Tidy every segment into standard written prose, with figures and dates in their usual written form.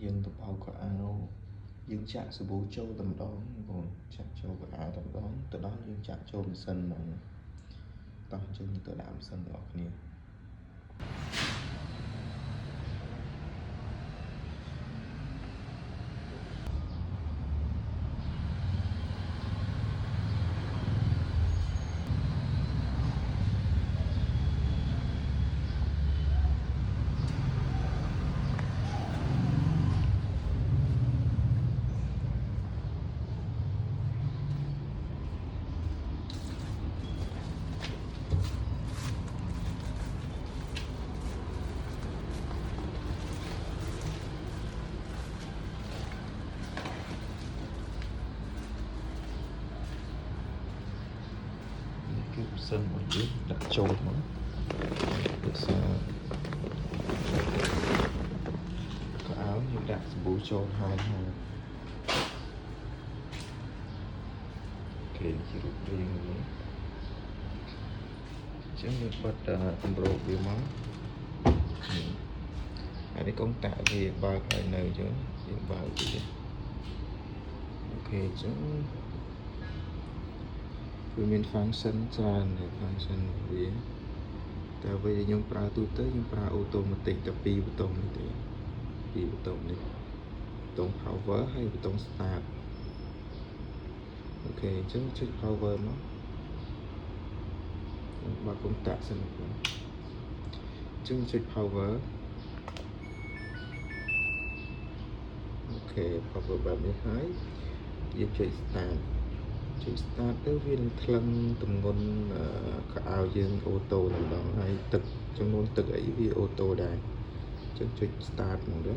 យើងទៅបោកក៏អាវយើងចាក់សាប៊ូចូលតែម្ដងបងចាក់ចូលក៏អាវតែម្ដងទៅដល់យើងចាក់ចូលម៉ាស៊ីនហ្មងតោះអញ្ចឹងទៅដាក់ម៉ាស៊ីនបងប្អូនគ្នាគឺម៉ាស៊ីនរបស់យើងដាក់ចូលមកដូចសាក៏អាវយើងដាក់សាប៊ូចូលហើយគេជារូបរាងនេះអញ្ចឹងយើងបិទគម្របវាមកហើយនេះកុងតាក់វាបើកឲ្យនៅអញ្ចឹងយើងបើកវាអូខេអញ្ចឹងវាមាន function ច្រើនដែរ function វាតែអ្វីដែលខ្ញុំប្រើទូទៅខ្ញុំប្រើ automatic តែ2ប៊ូតុងនេះទេ2ប៊ូតុងនេះប៊ូតុង power ហើយប៊ូតុង start អូខេអញ្ចឹងចុច power មកបើកុំតាក់សិនបងអញ្ចឹងចុច power អូខេ power បែបនេះហើយយើងចុច start ចុច start ទៅវានឹងថ្លឹងទម្ងន់ខោអាវយើងអូតូតែម្ដងហើយទឹកចំនួនទឹកអីវាអូតូដែរអញ្ចឹងចុច start មកទៅ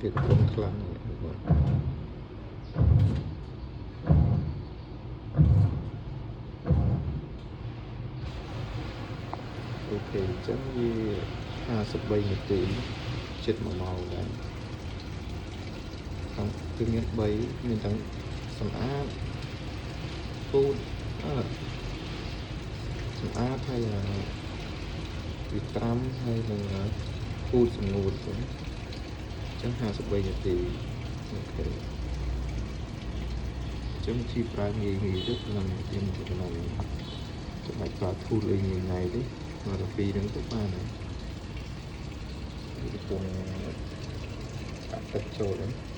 វាកំពុងថ្លឹងបាទអូខេអញ្ចឹងវា53នាទីជិត1ម៉ោងដែរគឺមាន3មានទាំងសម្អាតពូតសម្អាតហើយវាត្រាំហើយនឹងពូតសម្ងួតទៅអញ្ចឹង53នាទីអូខេអញ្ចឹងជីប្រើងាយទៅក្នុងយើងទៅក្នុងចាំបាច់ប្រើធូលអីងាយទេមកទៅពីហ្នឹងទៅបានហើយកំពុងដាក់ទឹកចូលហ្នឹង